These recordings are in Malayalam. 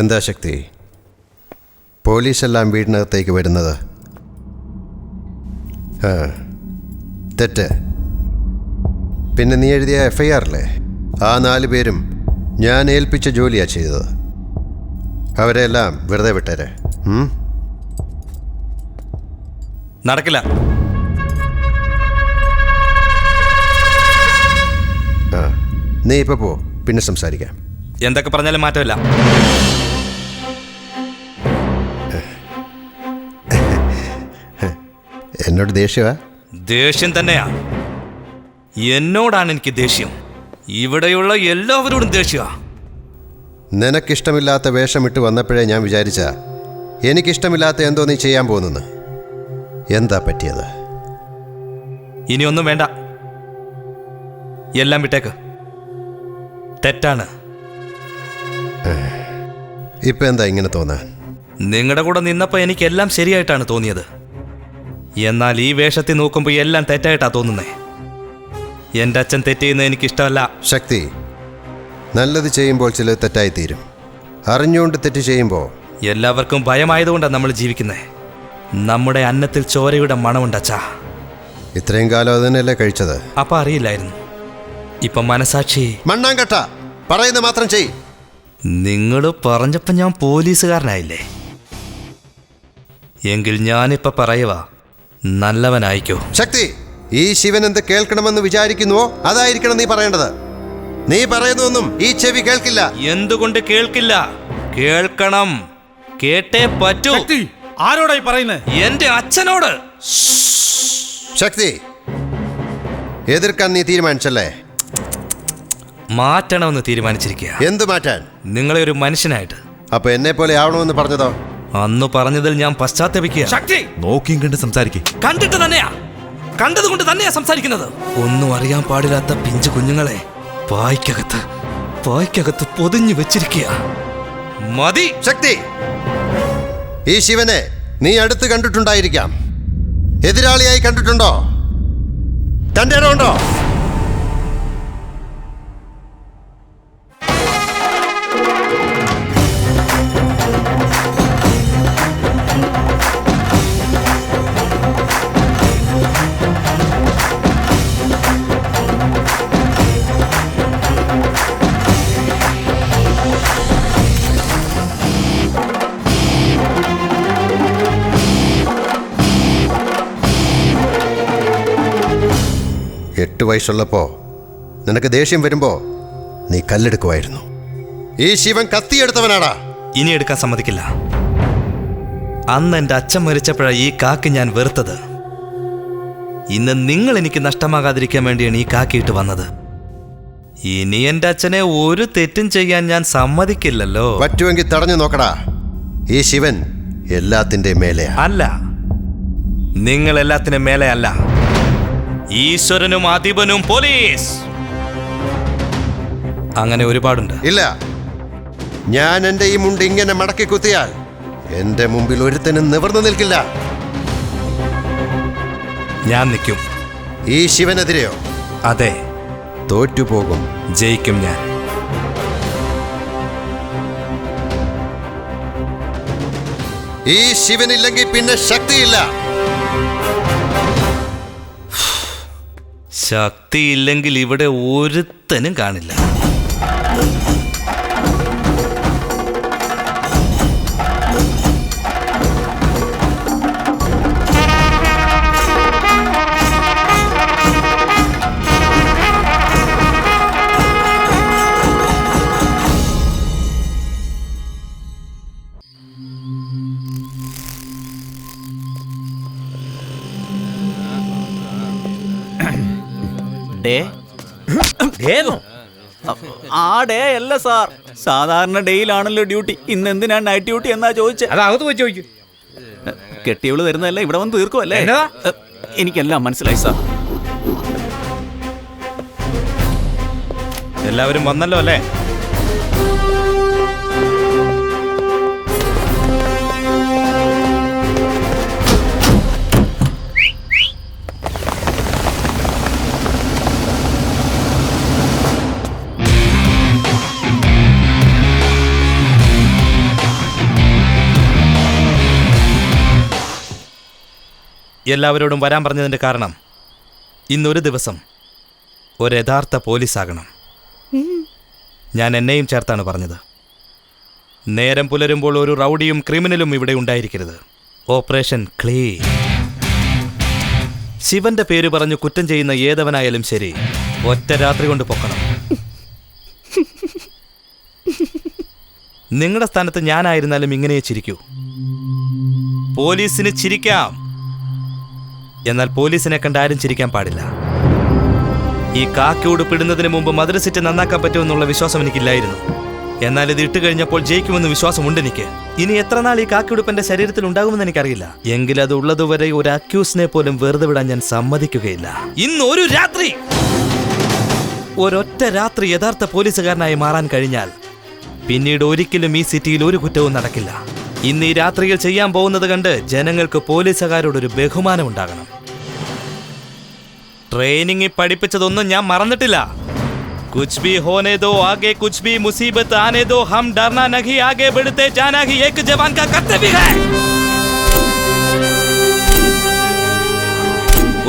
എന്താ ശക്തി, പോലീസെല്ലാം വീടിനകത്തേക്ക് വരുന്നത്? തെറ്റ്. പിന്നെ നീ എഴുതിയ FIR-ല്ലേ, ആ 4 പേരും ഞാൻ ഏൽപ്പിച്ച ജോലിയാണ് ചെയ്തത്. അവരെല്ലാം വെറുതെ വിട്ടേരെ. നടക്കില്ല. നീ ഇപ്പൊ പോ, പിന്നെ സംസാരിക്കാം. എന്തൊക്കെ പറഞ്ഞാലും മാറ്റമില്ല. എന്നോട് ദേഷ്യവാ? ദേഷ്യം തന്നെയാ. എന്നോടാണ് എനിക്ക് ദേഷ്യം. ഇവിടെയുള്ള എല്ലാവരോടും ദേഷ്യമാ. നിനക്കിഷ്ടമില്ലാത്ത വേഷമിട്ട് വന്നപ്പോഴേ ഞാൻ വിചാരിച്ച എനിക്കിഷ്ടമില്ലാത്ത എന്തോ നീ ചെയ്യാൻ പോകുന്നെന്ന്. എന്താ പറ്റിയത്? ഇനിയൊന്നും വേണ്ട, എല്ലാം വിട്ടേക്ക്. തെറ്റാണ്. ഇപ്പൊ എന്താ ഇങ്ങനെ തോന്നാൻ? നിങ്ങളുടെ കൂടെ നിന്നപ്പോൾ എനിക്കെല്ലാം ശരിയായിട്ടാണ് തോന്നിയത്. എന്നാൽ ഈ വേഷത്തിൽ നോക്കുമ്പോൾ എല്ലാം തെറ്റായിട്ടാ തോന്നുന്നേ. എൻ്റെ അച്ഛൻ തെറ്റെയ്യുന്നത് എനിക്കിഷ്ടമല്ല. ശക്തി, നല്ലത് ചെയ്യുമ്പോൾ ചിലത് തെറ്റായി തീരും. അറിഞ്ഞുകൊണ്ട് തെറ്റ് ചെയ്യുമ്പോൾ എല്ലാവർക്കും ഭയമായതുകൊണ്ടാണ് നമ്മൾ ജീവിക്കുന്നത്. നമ്മുടെ അന്നത്തിൽ ചോരയുടെ മണമുണ്ടച്ചാ. ഇത്രയും കാലം അത് തന്നെയല്ലേ കഴിച്ചത്? അപ്പം അറിയില്ലായിരുന്നു. ഇപ്പം മനസാക്ഷി. മണ്ണാങ്കട്ട, പറയുന്നത് മാത്രം ചെയ്. നിങ്ങൾ പറഞ്ഞപ്പോൾ ഞാൻ പോലീസുകാരനായില്ലേ? എങ്കിൽ ഞാനിപ്പോൾ പറയുവാ, നല്ലവനായിക്കോ. ശക്തി, ഈ ശിവൻ എന്ത് കേൾക്കണമെന്ന് വിചാരിക്കുന്നുവോ അതായിരിക്കണം നീ പറയേണ്ടത്. നീ പറയുന്നതൊന്നും ഈ ചെവി കേൾക്കില്ല. എന്തുകൊണ്ട് കേൾക്കില്ല? കേൾക്കണം. കേട്ടേ പറ്റൂ. ആരോടായി പറയുന്നത്? എന്റെ അച്ഛനോട്. ശക്തി, എതിർക്കാൻ നീ തീരുമാനിച്ചല്ലേ? മാറ്റണമെന്ന് തീരുമാനിച്ചിരിക്കുക. എന്ത് മാറ്റാൻ? നിങ്ങളെ ഒരു മനുഷ്യനായിട്ട്. അപ്പൊ എന്നെ പോലെ ആവണമെന്ന് പറഞ്ഞതോ? അന്ന് പറഞ്ഞതിൽ ഞാൻ പശ്ചാത്തപിക്കുക. ശക്തി, നോക്കിയും കണ്ട് സംസാരിക്കേ. കണ്ടിട്ട് തന്നെയാ, കണ്ടതുകൊണ്ട് തന്നെയാ സംസാരിക്കുന്നത്. ഒന്നും അറിയാൻ പാടില്ലാത്ത പിഞ്ചു കുഞ്ഞുങ്ങളെ പായ്ക്കകത്ത് പൊതിഞ്ഞു വെച്ചിരിക്കുക. മതി. ശക്തി, ഈ ശിവനെ നീ അടുത്ത് കണ്ടിട്ടുണ്ടായിരിക്കാം. എതിരാളിയായി കണ്ടിട്ടുണ്ടോ? തന്റെ ഇടമുണ്ടോ? എട്ട് വയസ്സുള്ളപ്പോ നിനക്ക് ദേഷ്യം വരുമ്പോ നീ കല്ലെടുക്കുമായിരുന്നു. ഈ ശിവൻ കത്തിയെടുത്തവനാടാ. ഇനി എടുക്കാൻ സമ്മതിക്കില്ല. അന്ന് എൻ്റെ അച്ഛൻ മരിച്ചപ്പോഴാണ് ഈ കാക്ക് ഞാൻ വെറുത്തത്. ഇന്ന് നിങ്ങൾ എനിക്ക് നഷ്ടമാകാതിരിക്കാൻ വേണ്ടിയാണ് ഈ കാക്കിയിട്ട് വന്നത്. ഇനി എൻ്റെ അച്ഛനെ ഒരു തെറ്റും ചെയ്യാൻ ഞാൻ സമ്മതിക്കില്ലല്ലോ. പറ്റുമെങ്കിൽ തടഞ്ഞു നോക്കടാ. ഈ ശിവൻ എല്ലാത്തിൻ്റെയും മേലെയാ. അല്ല, നിങ്ങൾ എല്ലാത്തിനും മേലെ അല്ല. ഈശ്വരനും അധിപനും പോലീസ്, അങ്ങനെ ഒരുപാടുണ്ട്. ഇല്ല, ഞാൻ എൻ്റെ ഈ മുണ്ട് ഇങ്ങനെ മടക്കി കുത്തിയാൽ എൻ്റെ മുമ്പിൽ ഒരുത്തനും നിവർന്നു നിൽക്കില്ല. ഞാൻ നിൽക്കും. ഈ ശിവനെതിരെയോ? അതെ. തോറ്റുപോകും. ജയിക്കും ഞാൻ. ഈ ശിവനില്ലെങ്കിൽ പിന്നെ ശക്തിയില്ല. ശക്തിയില്ലെങ്കിൽ ഇവിടെ ഒരുത്തനും കാണില്ല. ഡേ അല്ല സാർ, സാധാരണ ഡേയിലാണല്ലോ ഡ്യൂട്ടി. ഇന്ന് എന്തിനാണ് നൈറ്റ് ഡ്യൂട്ടി എന്നാ ചോദിച്ചത്? അതാകത്ത് പോയി ചോദിക്കും. കെട്ടിയവള് തരുന്നതല്ല, ഇവിടെ വന്ന് തീർക്കുമല്ലേ? എനിക്കെല്ലാം മനസ്സിലായി സാർ. എല്ലാവരും വന്നല്ലോ അല്ലേ? എല്ലാവരോടും വരാൻ പറഞ്ഞതിൻ്റെ കാരണം ഇന്നൊരു ദിവസം ഒരു യഥാർത്ഥ പോലീസാകണം. ഞാൻ എന്നെയും ചേർത്താണ് പറഞ്ഞത്. നേരം പുലരുമ്പോൾ ഒരു റൗഡിയും ക്രിമിനലും ഇവിടെ ഉണ്ടായിരിക്കരുത്. Operation clean. ശിവന്റെ പേര് പറഞ്ഞു കുറ്റം ചെയ്യുന്ന ഏതവനായാലും ശരി, ഒറ്റ രാത്രി കൊണ്ട് പൊക്കണം. നിങ്ങളുടെ സ്ഥാനത്ത് ഞാനായിരുന്നാലും ഇങ്ങനെ ചിരിക്കൂ. പോലീസിന് ചിരിക്കാം, എന്നാൽ പോലീസിനെ കണ്ട് ആരും ചിരിക്കാൻ പാടില്ല. ഈ കാക്കി ഉടുപ്പിടുന്നതിന് മുമ്പ് മദ്രസിറ്റ് നന്നാക്കാൻ പറ്റുമെന്നുള്ള വിശ്വാസം എനിക്കില്ലായിരുന്നു. എന്നാൽ ഇത് ഇട്ട് കഴിഞ്ഞപ്പോൾ ജയിക്കുമെന്ന് വിശ്വാസമുണ്ട് എനിക്ക്. ഇനി എത്ര നാൾ ഈ കാക്കി ഉടുപ്പ് എന്റെ ശരീരത്തിൽ ഉണ്ടാകുമെന്ന് എനിക്കറിയില്ല. എങ്കിൽ അത് ഉള്ളതുവരെ ഒരു അക്യൂസിനെ പോലും വെറുതെ വിടാൻ ഞാൻ സമ്മതിക്കുകയില്ല. ഇന്ന് ഒരു രാത്രി, ഒരൊറ്റ രാത്രി യഥാർത്ഥ പോലീസുകാരനായി മാറാൻ കഴിഞ്ഞാൽ പിന്നീട് ഒരിക്കലും ഈ സിറ്റിയിൽ ഒരു കുറ്റവും നടക്കില്ല. ഇന്ന് ഈ രാത്രിയിൽ ചെയ്യാൻ പോകുന്നത് കണ്ട് ജനങ്ങൾക്ക് പോലീസുകാരോടൊരു ബഹുമാനം ഉണ്ടാകണം. ട്രെയിനിങ്ങിൽ പഠിപ്പിച്ചതൊന്നും ഞാൻ മറന്നിട്ടില്ല. कुछ भी होने दो आगे, कुछ भी मुसीबत आने दो, हम डरना नहीं, आगे बढ़ते जाना ही एक जवान का कर्तव्य है.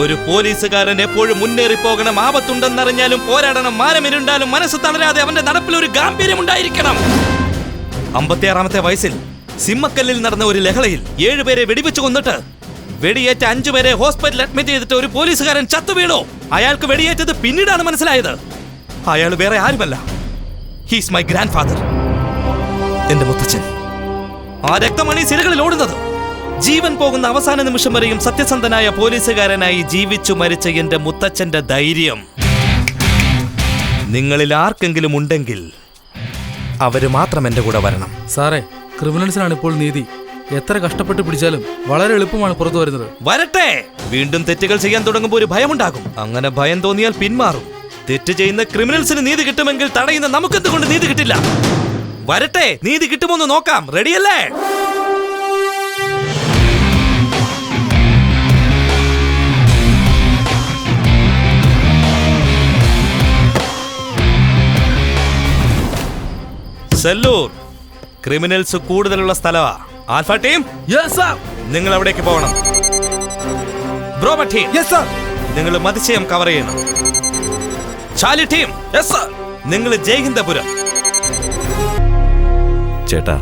ഒരു പോലീസുകാരൻ എപ്പോഴും മുന്നേറി പോകണം. ആപത്തുണ്ടെന്നറിഞ്ഞാലും പോരാടണം. മാനമിരുണ്ടാലും മനസ്സ് തളരാതെ അവന്റെ നടപ്പിൽ ഒരു ഗാംഭീര്യം ഉണ്ടായിരിക്കണം. 56-ാമത്തെ വയസ്സിൽ സിമ്മക്കല്ലിൽ നടന്ന ഒരു ലഹളയിൽ 7 പേരെ വെടിവെച്ച് കൊന്നിട്ട് വെടിയേറ്റ 5 പേരെ ഹോസ്പിറ്റലിൽ അഡ്മിറ്റ് ചെയ്തിട്ട് ഒരു പോലീസുകാരൻ ചത്തു വീണു. അയാൾക്ക് വെടിയേറ്റത് പിന്നീടാണ് മനസ്സിലായത്. അയാൾ വേറെ ആരുമല്ല, ഹീസ് മൈ ഗ്രാൻഡ് ഫാദർ, എന്റെ മുത്തച്ഛൻ. ആ രക്തമണി സിരകളിൽ ഓടുന്നത്. ജീവൻ പോകുന്ന അവസാന നിമിഷം വരെയും സത്യസന്ധനായ പോലീസുകാരനായി ജീവിച്ചു മരിച്ച എന്റെ മുത്തച്ഛന്റെ ധൈര്യം നിങ്ങളിൽ ആർക്കെങ്കിലും ഉണ്ടെങ്കിൽ അവര് മാത്രം എന്റെ കൂടെ വരണം. സാറേ, ക്രിമിനൽസിനാണ് ഇപ്പോൾ നീതി. എത്ര കഷ്ടപ്പെട്ട് പിടിച്ചാലും വളരെ എളുപ്പമാണ് പുറത്തു വരുന്നത്. വരട്ടെ. വീണ്ടും തെറ്റുകൾ ചെയ്യാൻ തുടങ്ങുമ്പോൾ ഒരു ഭയമുണ്ടാകും. അങ്ങനെ ഭയം തോന്നിയാൽ പിന്മാറും. തെറ്റ് ചെയ്യുന്ന ക്രിമിനൽസിന് നീതി കിട്ടുമെങ്കിൽ തടയുന്ന നമുക്കെന്തുകൊണ്ട് നീതി കിട്ടില്ല? വരട്ടെ, നീതി കിട്ടുമോന്ന് നോക്കാം. റെഡിയല്ലേ? സെല്ലൂർ ക്രിമിനൽസ് കൂടുതലുള്ള സ്ഥലമാ. ആൽഫ ടീം, നിങ്ങൾ അവിടേക്ക് പോകണം. ബ്രോബ ടീം, നിങ്ങൾ മതിശയം കവർ ചെയ്യണം. ചാലി ടീം, നിങ്ങൾ ജയ്ഹിന്ദപുരം. ചേട്ടാ,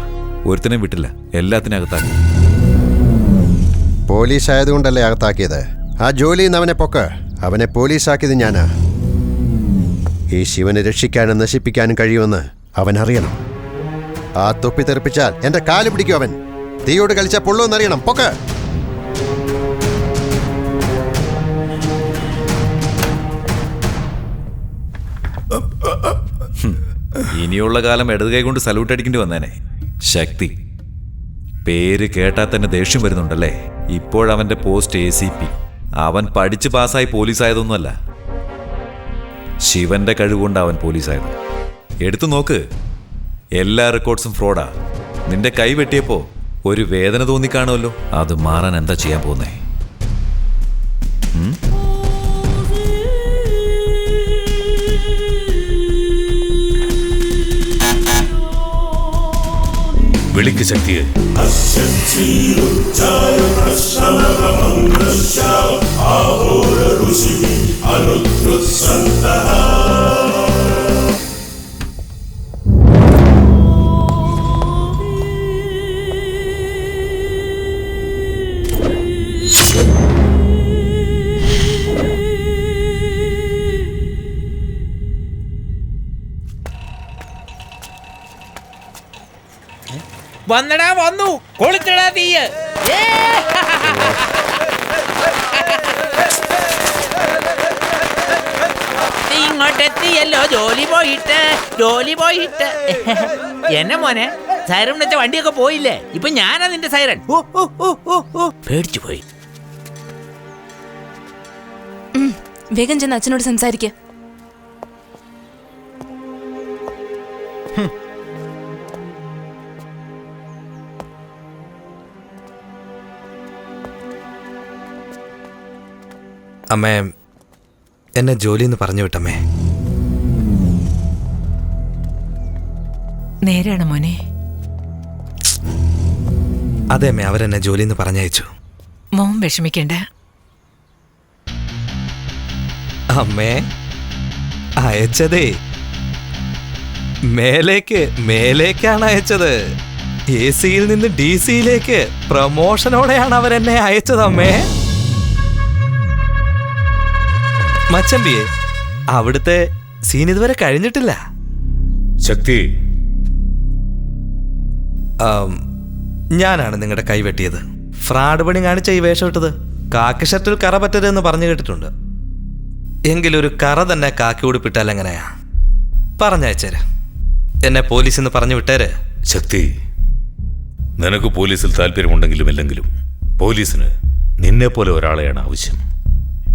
ഒരുത്തനെ വിട്ടില്ല, എല്ലാത്തിനകത്താക്കി. പോലീസ് ആയതുകൊണ്ടല്ലേ അകത്താക്കിയത്? ആ ജോലിയിൽ നിന്ന് അവനെ പൊക്ക്. അവനെ പോലീസാക്കിയത് ഞാനാ. ഈ ശിവനെ രക്ഷിക്കാനും നശിപ്പിക്കാനും കഴിയുമെന്ന് അവൻ അറിയണം. ആ തൊപ്പി തെറിപ്പിച്ചാൽ എന്റെ കാല് പിടിക്കും അവൻ. തീയോട് കളിച്ചാൽ പൊള്ളുമെന്നറിയണം. പൊക്ക്. ഇനിയുള്ള കാലം ഇടത് കൈ കൊണ്ട് സല്യൂട്ട് അടിക്കേണ്ടി വന്നേനെ. ശക്തി പേര് കേട്ടാൽ തന്നെ ദേഷ്യം വരുന്നുണ്ടല്ലേ? ഇപ്പോഴവന്റെ പോസ്റ്റ് ACP. അവൻ പഠിച്ച് പാസ്സായി പോലീസായതൊന്നുമല്ല, ശിവന്റെ കഴിവുകൊണ്ട് അവൻ പോലീസായത്. എടുത്തു നോക്ക്, എല്ലാ റെക്കോർഡ്സും ഫ്രോഡാ. നിന്റെ കൈ വെട്ടിയപ്പോ ഒരു വേദന തോന്നിക്കാണുമല്ലോ. അത് മാറാൻ എന്താ ചെയ്യാൻ പോകുന്നേ? വിളിക്ക് ശക്തിയെ. വന്നടാ, വന്നു. കൊളുത്തടാ തീയ്. ഇങ്ങോട്ടെത്തിയല്ലോ ജോലി പോയിട്ട്. എന്നെ മോനെ, സൈറൻ വിളിച്ച വണ്ടിയൊക്കെ പോയില്ലേ? ഇപ്പൊ ഞാനാ നിന്റെ സൈറൻ. പേടിച്ചു പോയി. വേഗം ചെന്ന് അച്ഛനോട് സംസാരിക്ക. അമ്മേ, എന്നെ ജോലിന്ന് പറഞ്ഞു വിട്ടമ്മേ. നേരാണ് മോനെ. അതെ അമ്മേ, അവരെന്നെ ജോലിന്ന് പറഞ്ഞയച്ചു. മോൻ വിഷമിക്കണ്ട. അമ്മേ, അയച്ചതേ മേലേക്കാണ് അയച്ചത്. AC യിൽ നിന്ന് DC യിലേക്ക് പ്രമോഷനോടെയാണ് അവരെന്നെ അയച്ചത് അമ്മേ. മച്ചമ്പിയെ, അവിടുത്തെ സീൻ ഇതുവരെ കഴിഞ്ഞിട്ടില്ല. ശക്തി, ഞാനാണ് നിങ്ങളുടെ കൈവെട്ടിയത്. ഫ്രാഡ് പണി കാണിച്ച ഈ വേഷം ഇട്ടത്. കാക്കി ഷർട്ടിൽ കറ പറ്റരുതെന്ന് പറഞ്ഞു കേട്ടിട്ടുണ്ട്. എങ്കിലൊരു കറ തന്നെ കാക്കി ഉടുപ്പിട്ടാൽ എങ്ങനെയാ? പറഞ്ഞയച്ചേര്. എന്നെ പോലീസിന്ന് പറഞ്ഞു വിട്ടേര്. ശക്തി, നിനക്ക് പോലീസിൽ താല്പര്യമുണ്ടെങ്കിലും ഇല്ലെങ്കിലും പോലീസിന് നിന്നെപ്പോലെ ഒരാളെയാണ് ആവശ്യം.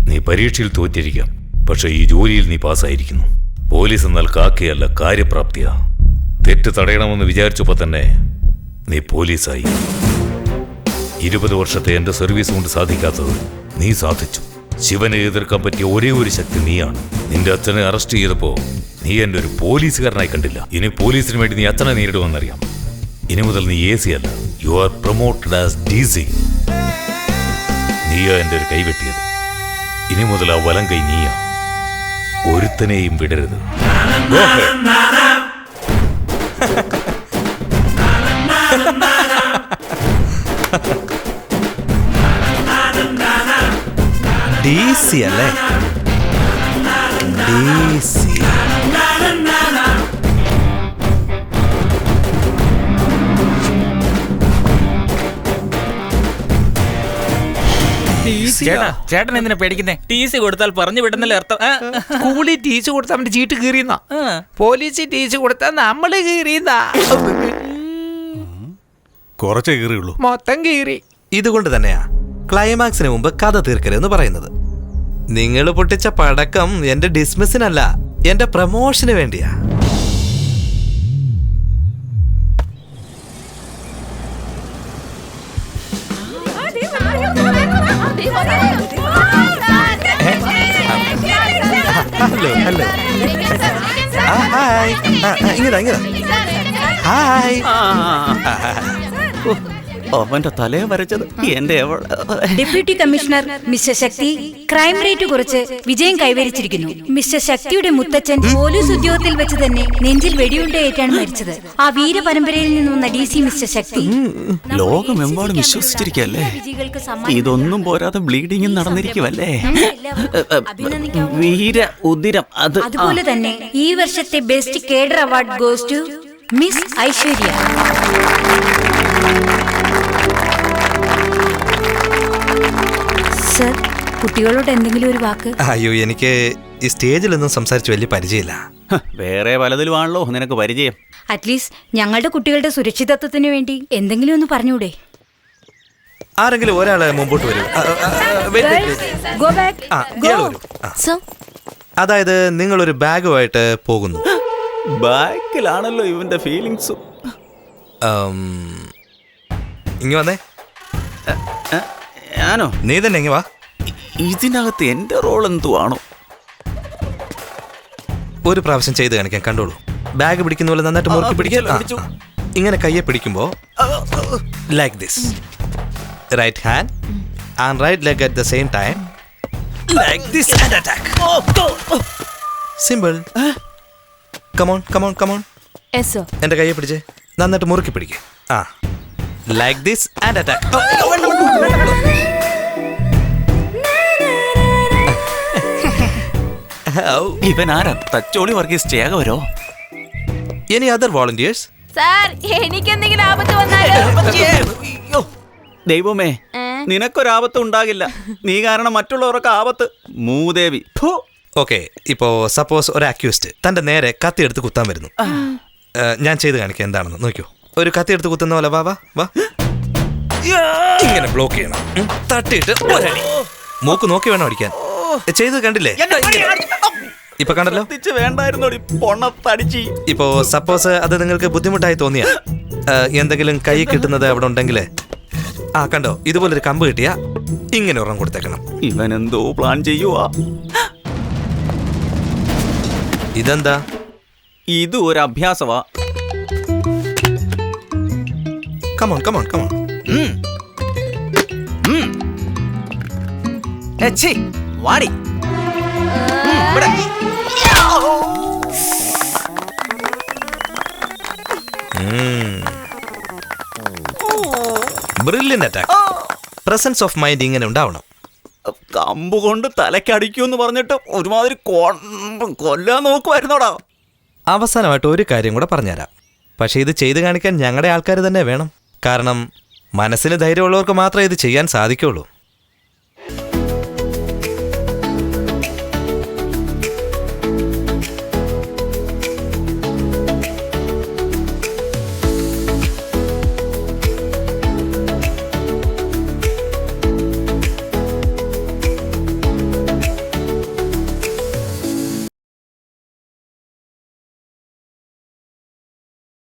നീ പരീക്ഷയിൽ തോറ്റിരിക്കാം, പക്ഷെ ഈ ജോലിയിൽ നീ പാസ്സായിരിക്കുന്നു. പോലീസ് എന്നാൽ കാക്കയല്ല, കാര്യപ്രാപ്തിയാ. തെറ്റ് തടയണമെന്ന് വിചാരിച്ചപ്പോൾ തന്നെ നീ പോലീസായി. 20 വർഷത്തെ എന്റെ സർവീസ് കൊണ്ട് സാധിക്കാത്തത് നീ സാധിച്ചു. ശിവനെ എതിർക്കാൻ പറ്റിയ ഒരേ ഒരു ശക്തി നീയാണ്. നിന്റെ അച്ഛനെ അറസ്റ്റ് ചെയ്തപ്പോ നീ എന്നെ ഒരു പോലീസുകാരനായി കണ്ടില്ല. ഇനി പോലീസിന് വേണ്ടി നീ അച്ഛനെ നേരിടുമെന്നറിയാം. ഇനി മുതൽ നീ AC അല്ല, you are promoted as DC. നീയാ എന്റെ ഒരു കൈവെട്ടിയത്. ഇനി മുതൽ ആ വലം കൈ നീയാ. ഒരുത്തനെയും വിടരുത്. DC അല്ലേ? DC. ചേട്ടൻ എന്തിനാ പേടിക്കുന്നേ? TC കൊടുത്താൽ പറഞ്ഞു വിടുന്നല്ലേ അർത്ഥം. സ്കൂളിൽ TC കൊടുത്താൽ അവന്റെ ചീട്ട് കീറിയെന്നാ. പോലീസിൽ TC കൊടുത്താൽ നമ്മള് കീറിയെന്നാ. കുറച്ചേ കീറിയുള്ളൂ, മൊത്തം കീറി. ഇതുകൊണ്ട് തന്നെയാ ക്ലൈമാക്സിന് മുമ്പ് കഥ തീർക്കരുതെന്ന് പറയുന്നത്. നിങ്ങൾ പൊട്ടിച്ച പടക്കം എന്റെ ഡിസ്മിസിനല്ല, എന്റെ പ്രമോഷന് വേണ്ടിയാ. Hello hello, hi. ഇങ്ങതാ ഹായ്. അവന്റെ തലയെ വരച്ചത് എന്റെ deputy commissioner mister Shakti crime rate കുറച്ച് വിജയം കൈവരിച്ചിരിക്കുന്നു. മിസ്റ്റർ ശക്തിയുടെ മുത്തച്ഛൻ പോലീസ് ഉദ്യോഗത്തിൽ വെച്ച് തന്നെ നെഞ്ചിൽ വെടിയുണ്ടയേറ്റാണ് മരിച്ചത്. ആ വീരപരമ്പരയിൽ നിന്ന് വന്ന DC മിസ്റ്റർ ശക്തി ലോകമെമ്പാടും വിശ്വസിച്ചിരിക്കല്ലേ. ഇതൊന്നും പോരാതെ ബ്ലീഡിംഗ് നടന്നിരിക്കുവല്ലേ. വീര ഉദിരം. അതുപോലെ തന്നെ ഈ വർഷത്തെ best cadre award goes to miss Aishwarya. Sir, കുട്ടികളോട് എന്തെങ്കിലും ഒരു വാക്ക്? അയ്യോ, എനിക്ക് ഈ സ്റ്റേജിലൊന്നും സംസാരിച്ച് വലിയ പരിചയമില്ല. വേറെ പലതിലുമാണല്ലോ നിനക്ക് പരിചയം. അറ്റ്ലീസ്റ്റ് ഞങ്ങളുടെ കുട്ടികളുടെ സുരക്ഷിതത്വത്തിന് വേണ്ടി എന്തെങ്കിലും ഒന്ന് പറഞ്ഞൂടെ? ആരെങ്കിലും ഒരാളെ മുമ്പോട്ട് വരും. Go back. Go. അതായത് നിങ്ങളൊരു ബാഗുമായിട്ട് പോകുന്നു. ബാക്കിലാണല്ലോ ഇവന്റെ ഫീലിങ്സും. ഇങ്ങ് വന്നേ. ഞാനോ? നീ തന്നെ ഇങ്ങ് വാ. ഇതിനകത്ത് എന്റെ റോൾ എന്തുവാണോ? ഒരു പ്രാവശ്യം ചെയ്ത് കാണിക്കാൻ, കണ്ടോളൂ. ബാഗ് പിടിക്കുന്ന പോലെ നന്നായിട്ട് മുറുക്കി പിടിക്കാം. ഇങ്ങനെ കയ്യെ പിടിക്കുമ്പോ like this. Right hand and right leg at the same time like this and attack. Simple. Come on come on come on. എന്റെ കയ്യെ പിടിച്ച് നന്നായിട്ട് മുറുക്കി പിടിക്കുക. Like this and attack. ഇവൻ ആരാ? തച്ചോളി വർഗീസ് ചേകവരോ? Any other volunteers? സാർ, എനിക്ക് എന്തെങ്കിലും ആപത്ത് വന്നാലോ? ദൈവമേ, നിനക്കൊരാപത്ത് ഉണ്ടാകില്ല. നീ കാരണം മറ്റുള്ളവർക്ക് ആപത്ത്. മൂദേവി. ഓക്കെ, ഇപ്പോ സപ്പോസ് ഒരു അക്യൂസ്ഡ് തന്റെ നേരെ കത്തി എടുത്ത് കുത്താൻ വരുന്നു. ഞാൻ ചെയ്ത് കാണിക്കാം എന്താണെന്ന് നോക്കിയോ. ഒരു കത്തി എടുത്ത് കുത്തുന്ന പോലെ വാ വാ വാ. ഇങ്ങനെ ബ്ലോക്ക് ചെയ്യണം. തട്ടിയിട്ട് ഒരടി. മൂക്ക് നോക്കി വേണം അടിക്കാൻ. ചെയ്ത് കണ്ടില്ലേ? ഇപ്പൊ കണ്ടല്ലോ. ഇപ്പോ സപ്പോസ് അത് നിങ്ങൾക്ക് ബുദ്ധിമുട്ടായി തോന്നിയ എന്തെങ്കിലും കൈ കിട്ടുന്നത് അവിടെ ഉണ്ടെങ്കിൽ കണ്ടോ, ഇതുപോലൊരു കമ്പ് കിട്ടിയാ ഇങ്ങനെ ഒരെണ്ണം കൊടുത്തേക്കണം. ഇവൻ എന്തോ പ്ലാൻ ചെയ്യുവാ. ഇതെന്താ? ഇത് ഒരു അഭ്യാസവാ. Come on come on come on. വാടി. Brilliant attack. Presence of mind ഇങ്ങനെ ഉണ്ടാവണം. കമ്പ് കൊണ്ട് തലക്കടിക്കൂന്ന് പറഞ്ഞിട്ട് ഒരുമാതിരി കൊല്ലാൻ നോക്കുമായിരുന്നോടാ. അവസാനമായിട്ട് ഒരു കാര്യം കൂടെ പറഞ്ഞുതരാം. പക്ഷേ ഇത് ചെയ്തു കാണിക്കാൻ ഞങ്ങളുടെ ആൾക്കാർ തന്നെ വേണം. കാരണം മനസ്സിന് ധൈര്യമുള്ളവർക്ക് മാത്രമേ ഇത് ചെയ്യാൻ സാധിക്കുള്ളൂ.